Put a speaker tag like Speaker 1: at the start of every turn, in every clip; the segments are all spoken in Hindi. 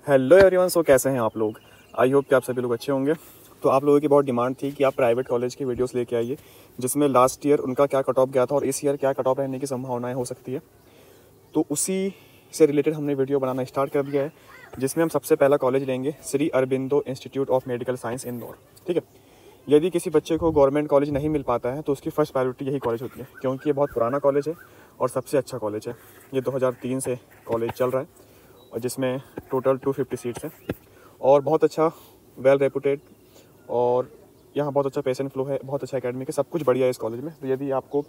Speaker 1: हेलो एवरीवन, सो कैसे हैं आप लोग। आई होप कि आप सभी लोग अच्छे होंगे। तो आप लोगों की बहुत डिमांड थी कि आप प्राइवेट कॉलेज की वीडियोस लेके आइए जिसमें लास्ट ईयर उनका क्या कट ऑफ गया था और इस ईयर क्या कट ऑफ रहने की संभावनाएं हो सकती है। तो उसी से रिलेटेड हमने वीडियो बनाना स्टार्ट कर दिया है, जिसमें हम सबसे पहला कॉलेज लेंगे Shri Aurobindo institute of medical science Indore. ठीक है, यदि किसी बच्चे को गवर्नमेंट कॉलेज नहीं मिल पाता है तो उसकी फर्स्ट प्रायोरिटी यही कॉलेज होती है, क्योंकि ये बहुत पुराना कॉलेज है और सबसे अच्छा कॉलेज है। ये 2003 से कॉलेज चल रहा है और जिसमें टोटल 250 सीट्स हैं और बहुत अच्छा वेल रेपुटेड, और यहाँ बहुत अच्छा पेशेंट फ्लो है, बहुत अच्छा एकेडमिक है, सब कुछ बढ़िया है इस कॉलेज में। तो यदि आपको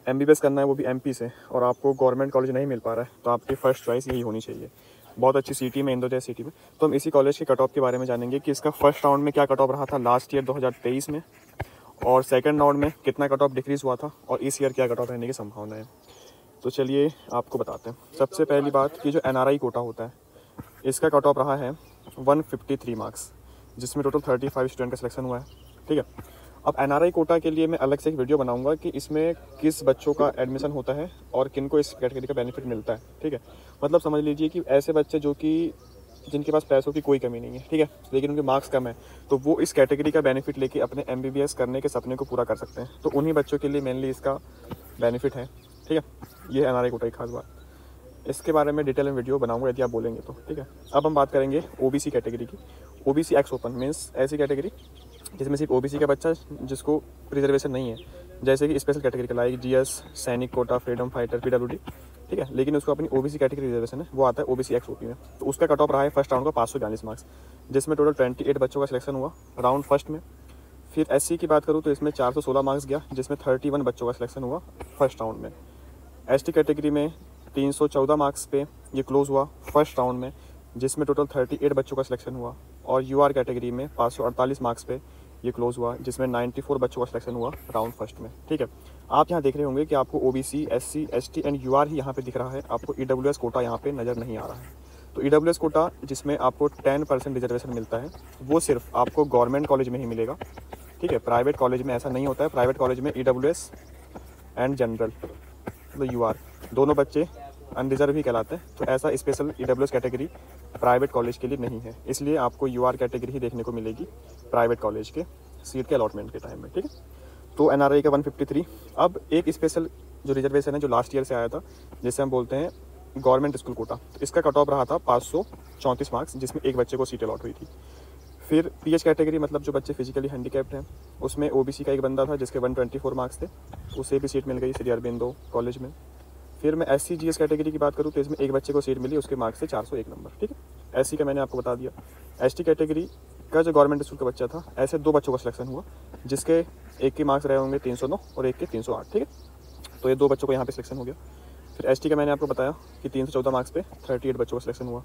Speaker 1: MBBS करना है वो भी MP से और आपको गवर्नमेंट कॉलेज नहीं मिल पा रहा है तो आपकी फर्स्ट चॉइस यही होनी चाहिए। बहुत अच्छी सिटी में, इंदौर जैसी सिटी में। तो हम इसी कॉलेज के कट ऑफ के बारे में जानेंगे कि इसका फर्स्ट राउंड में क्या कट ऑफ रहा था लास्ट ईयर 2023 में, और सेकेंड राउंड में कितना कट ऑफ डिक्रीज़ हुआ था, और इस ईयर क्या कट ऑफ रहने की संभावना है। तो चलिए आपको बताते हैं। सबसे पहली बात कि जो NRI कोटा होता है इसका कट ऑफ रहा है 153 मार्क्स, जिसमें टोटल 35 स्टूडेंट का सिलेक्शन हुआ है। ठीक है, अब NRI कोटा के लिए मैं अलग से एक वीडियो बनाऊंगा कि इसमें किस बच्चों का एडमिशन होता है और किन को इस कैटेगरी का बेनिफिट मिलता है। ठीक है, मतलब समझ लीजिए कि ऐसे बच्चे जो कि जिनके पास पैसों की कोई कमी नहीं है, ठीक है, लेकिन उनके मार्क्स कम है, तो वो इस कैटेगरी का बेनिफिट लेके अपने MBBS करने के सपने को पूरा कर सकते हैं। तो उन्हीं बच्चों के लिए मेनली इसका बेनिफिट है। ठीक है, ये NRI कोटा की खास बात। इसके बारे में डिटेल में वीडियो बनाऊंगा यदि आप बोलेंगे तो। ठीक है, अब हम बात करेंगे OBC कैटेगरी की। OBC एक्स ओपन मीन्स ऐसी कैटेगरी जिसमें सिर्फ OBC का बच्चा जिसको रिजर्वेशन नहीं है, जैसे कि स्पेशल कैटेगरी का लाइक GS, सैनिक कोटा, फ्रीडम फाइटर, PWD। ठीक है, लेकिन उसको अपनी OBC कैटेगरी रिजर्वेशन है, वो आता है OBC एक्स OP में। तो उसका कट ऑफ रहा है फर्स्ट राउंड का 542 मार्क्स, जिसमें टोटल 28 बच्चों का सिलेक्शन हुआ राउंड फर्स्ट में। फिर SC की बात करूँ तो इसमें 416 मार्क्स गया, जिसमें 31 बच्चों का सिलेक्शन हुआ फर्स्ट राउंड में। ST कैटेगरी में 314 मार्क्स पे ये क्लोज हुआ फर्स्ट राउंड में, जिसमें टोटल 38 बच्चों का सिलेक्शन हुआ। और UR कैटेगरी में 548 मार्क्स पे ये क्लोज हुआ, जिसमें 94 बच्चों का सिलेक्शन हुआ राउंड फर्स्ट में। ठीक है, आप यहाँ देख रहे होंगे कि आपको OBC, SC, ST and UR ही यहाँ पे दिख रहा है, आपको EWS कोटा यहाँ पे नज़र नहीं आ रहा है। तो EWS कोटा जिसमें आपको 10% रिजर्वेशन मिलता है, वो सिर्फ आपको गवर्नमेंट कॉलेज में ही मिलेगा। ठीक है, प्राइवेट कॉलेज में ऐसा नहीं होता है। प्राइवेट कॉलेज में EWS एंड जनरल मतलब UR दोनों बच्चे अनरिजर्व ही कहलाते हैं। तो ऐसा special EWS category private college के लिए नहीं है, इसलिए आपको UR कैटेगरी ही देखने को मिलेगी प्राइवेट कॉलेज के सीट के अलॉटमेंट के टाइम में। ठीक है, तो NRI का 153। अब एक स्पेशल जो रिजर्वेशन है जो लास्ट ईयर से आया था, जिसे हम बोलते हैं गवर्नमेंट स्कूल कोटा, तो इसका कट ऑफ रहा था 534 मार्क्स, जिसमें एक बच्चे को सीट अलॉट हुई थी। फिर PH कैटेगरी मतलब जो बच्चे फिजिकली हैंडीकैप्ड हैं, उसमें OBC का एक बंदा था जिसके 124 मार्क्स थे, उसे भी सीट मिल गई श्री अरबिंदो कॉलेज में। फिर मैं SC GS कैटेगरी की बात करूँ तो इसमें एक बच्चे को सीट मिली, उसके मार्क्स से 401 नंबर। ठीक है, SC का मैंने आपको बता दिया। ST कैटेगरी का जो गवर्नमेंट स्कूल का बच्चा था, ऐसे दो बच्चों का सिलेक्शन हुआ, जिसके एक के मार्क्स रहे होंगे 309 और एक के 308। ठीक है, तो ये दो बच्चों को यहाँ पे सिलेक्शन हो गया। फिर ST का मैंने आपको बताया कि 314 मार्क्स पे 38 बच्चों का सिलेक्शन हुआ,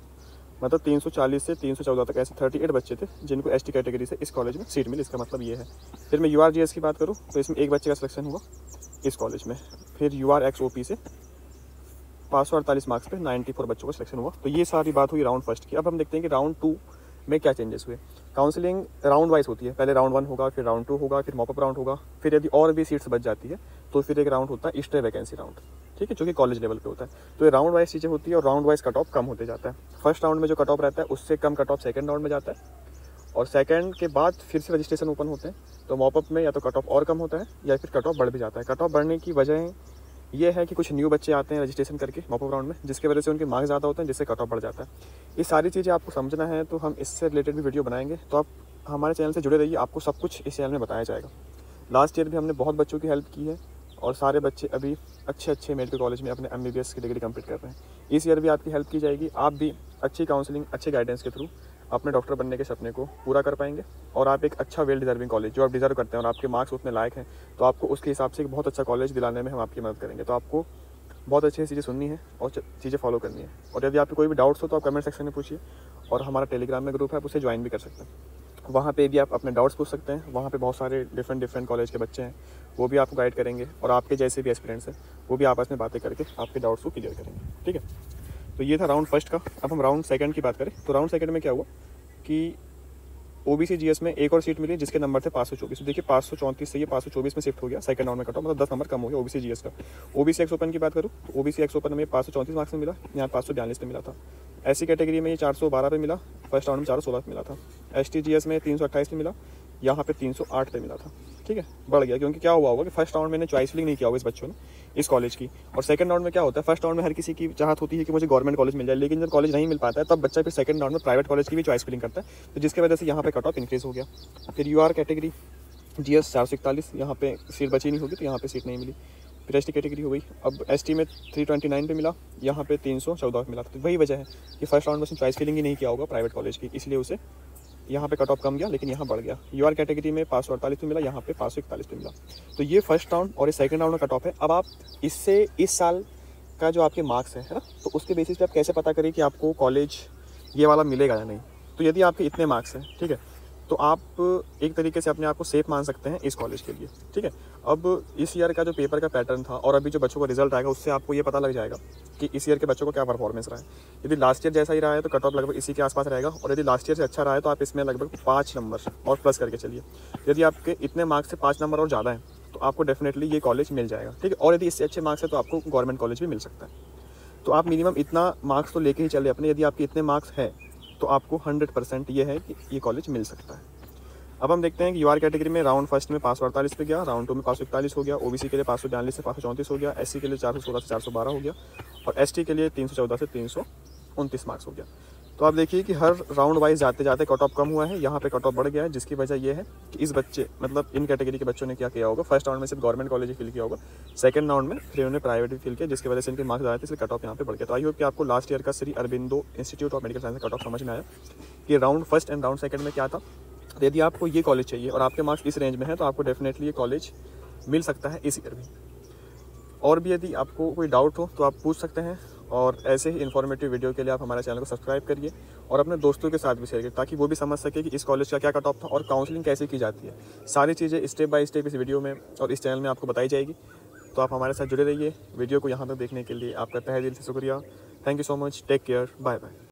Speaker 1: मतलब 340 से 314 तक ऐसे 38 बच्चे थे जिनको ST कैटेगरी से इस कॉलेज में सीट मिली, इसका मतलब ये है। फिर मैं UR GS की बात करूँ तो इसमें एक बच्चे का सिलेक्शन हुआ इस कॉलेज में। फिर UR एक्स OP से 548 मार्क्स पे 94 बच्चों का सिलेक्शन हुआ। तो ये सारी बात हुई राउंड फर्स्ट की। अब हम देखते हैं कि राउंड 2 में क्या चेंजेस हुए। काउंसलिंग राउंड वाइज होती है, पहले राउंड 1 होगा, फिर राउंड 2 होगा, फिर मॉपअप राउंड होगा, फिर यदि और भी सीट्स बच जाती है तो फिर एक राउंड होता है स्टे वैकेंसी राउंड। ठीक है, जो कि कॉलेज लेवल पे होता है। तो ये राउंड वाइज चीज़ें होती है और राउंड वाइज कट ऑफ कम होते जाता है। फर्स्ट राउंड में जो कट ऑफ रहता है उससे कम कट ऑफ सेकंड राउंड में जाता है, और सेकंड के बाद फिर से रजिस्ट्रेशन ओपन होते हैं। तो मॉपअप में या तो कट ऑफ और कम होता है या फिर कट ऑफ बढ़ भी जाता है। कट ऑफ बढ़ने की वजह ये है कि कुछ न्यू बच्चे आते हैं रजिस्ट्रेशन करके मॉपअप राउंड में, जिसकी वजह से उनके मार्क्स ज़्यादा होते हैं, जिससे कट ऑफ बढ़ जाता है। ये सारी चीज़ें आपको समझना है तो हम इससे रिलेटेड भी वीडियो बनाएंगे, तो आप हमारे चैनल से जुड़े रहिए, आपको सब कुछ इस चैनल में बताया जाएगा। लास्ट ईयर भी हमने बहुत बच्चों की हेल्प की है और सारे बच्चे अभी अच्छे मेडिकल कॉलेज में अपने MBBS की डिग्री कंप्लीट कर रहे हैं। इस ईयर भी आपकी हेल्प की जाएगी, आप भी अच्छी काउंसलिंग, अच्छे गाइडेंस के थ्रू अपने डॉक्टर बनने के सपने को पूरा कर पाएंगे, और आप एक अच्छा वेल डिजर्विंग कॉलेज जो आप डिजर्व करते हैं और आपके मार्क्स उतने लायक हैं, तो आपको उसके हिसाब से एक बहुत अच्छा कॉलेज दिलाने में हम आपकी मदद करेंगे। तो आपको बहुत अच्छी चीज़ें सुननी है और चीज़ें फॉलो करनी है। और यदि आपको कोई भी डाउट्स हो तो आप कमेंट सेक्शन में पूछिए, और हमारा टेलीग्राम में ग्रुप है, आप उसे ज्वाइन भी कर सकते हैं। वहाँ पे भी आप अपने डाउट्स पूछ सकते हैं। वहाँ पे बहुत सारे डिफरेंट कॉलेज के बच्चे हैं, वो भी आपको गाइड करेंगे, और आपके जैसे भी एस्पिरेंट्स हैं वो भी आपस में बातें करके आपके डाउट्स को क्लियर करेंगे। ठीक है, तो ये था राउंड फर्स्ट का। अब हम राउंड सेकंड की बात करें तो राउंड सेकंड में क्या हुआ कि ओबीसी जीएस में एक और सीट मिली जिसके नंबर थे 524। देखिए 534 से ये 524 में शिफ्ट हो गया, सेकंड राउंड में कट ऑफ, मतलब 10 नंबर कम हो गया ओबीसी जीएस का। ओबीसी एक्स ओपन की बात करूँ तो ओबीसी एक्स ओपन में 534 मार्क्स में मिला, यहाँ 542 पे मिला था। एससी कैटेगरी में ये 412 पे मिला, फर्स्ट राउंड में 416 पे मिला था। एसटी जीएस में 328 पे मिला, यहाँ पे 308 पे मिला था। ठीक है, बढ़ गया, क्योंकि क्या हुआ होगा कि फर्स्ट राउंड में चॉइस फिलिंग नहीं किया होगा इस बच्चों ने इस कॉलेज की। और सेकंड राउंड में क्या होता है, फर्स्ट राउंड में हर किसी की चाहत होती है कि मुझे गवर्नमेंट कॉलेज मिल जाए, लेकिन जब कॉलेज नहीं मिल पाता है तब बच्चा फिर सेकंड राउंड में प्राइवेट कॉलेज की भी चॉइस फिलिंग करता है, तो जिसकी वजह से यहाँ पे कट ऑफ इंक्रीज हो गया। फिर यूआर कैटेगरी जीएस 441, यहाँ पे सीट बची नहीं होगी तो यहाँ पे सीट नहीं मिली। फिर एसटी कैटेगरी हो गई, अब एसटी में 329 पे मिला, यहाँ पे 314 पे मिला। तो वही वजह है कि फर्स्ट राउंड में उसने चॉइस फिलिंग ही नहीं किया होगा प्राइवेट कॉलेज की, इसलिए उसे यहाँ पे कट ऑफ कम गया, लेकिन यहाँ बढ़ गया। यूआर कैटेगरी में 548 पे मिला, यहाँ पे 541 पे मिला। तो ये फर्स्ट राउंड और ये सेकंड राउंड में कट ऑफ है। अब आप इससे इस साल का जो आपके मार्क्स है ना, तो उसके बेसिस पे आप कैसे पता करें कि आपको कॉलेज ये वाला मिलेगा या नहीं। तो यदि आपके इतने मार्क्स हैं, ठीक है, तो आप एक तरीके से अपने आप को सेफ मान सकते हैं इस कॉलेज के लिए। ठीक है, अब इस ईयर का जो पेपर का पैटर्न था और अभी जो बच्चों का रिजल्ट आएगा, उससे आपको ये पता लग जाएगा कि इस ईयर के बच्चों को क्या परफॉर्मेंस रहा है। यदि लास्ट ईयर जैसा ही रहा है तो कट ऑफ लगभग इसी के आसपास रहेगा, और यदि लास्ट ईयर से अच्छा रहा है तो आप इसमें लगभग 5 नंबर और प्लस करके चलिए। यदि आपके इतने मार्क्स से 5 नंबर और ज़्यादा है तो आपको डेफिनेटली ये कॉलेज मिल जाएगा। ठीक है, और यदि इससे अच्छे मार्क्स है तो आपको गवर्नमेंट कॉलेज भी मिल सकता है। तो आप मिनिमम इतना मार्क्स तो लेके ही चले अपने। यदि आपके इतने मार्क्स है तो आपको 100% ये है कि ये कॉलेज मिल सकता है। अब हम देखते हैं कि यूआर कैटेगरी में राउंड फर्स्ट में 548 पे गया, राउंड 2 में 541 हो गया, ओबीसी के लिए 542 से 534 हो गया, एससी के लिए 416 से 412 हो गया, और एसटी के लिए 314 से 329 मार्क्स हो गया। तो आप देखिए कि हर राउंड वाइज जाते जाते कट ऑफ कम हुआ है, यहाँ पे कट ऑफ बढ़ गया है, जिसकी वजह यह है कि इस बच्चे मतलब इन कैटेगरी के बच्चों ने क्या किया होगा, फर्स्ट राउंड में सिर्फ गवर्नमेंट कॉलेज ही फिल किया होगा, सेकंड राउंड में फिर उन्होंने प्राइवेट भी फिल किया, जिसकी वजह से इनके मार्क्स ज़्यादा थे, इसलिए कट ऑफ यहाँ पे बढ़ गया। तो आई होप कि आपको लास्ट ईयर का Shri Aurobindo institute of medical science का कट ऑफ समझ में आया कि round first and round second में क्या था। यदि आपको ये कॉलेज चाहिए और आपके मार्क्स इस रेंज में है तो आपको डेफिनेटली ये कॉलेज मिल सकता है इस ईयर भी। और भी यदि आपको कोई डाउट हो तो आप पूछ सकते हैं, और ऐसे ही इन्फॉर्मेटिव वीडियो के लिए आप हमारे चैनल को सब्सक्राइब करिए और अपने दोस्तों के साथ भी शेयर करिए, ताकि वो भी समझ सके कि इस कॉलेज का क्या कट ऑफ था और काउंसलिंग कैसे की जाती है। सारी चीज़ें स्टेप बाय स्टेप इस वीडियो में और इस चैनल में आपको बताई जाएगी। तो आप हमारे साथ जुड़े रहिए। वीडियो को यहाँ तक देखने के लिए आपका तहे दिल से शुक्रिया। Thank you so much, take care, bye bye.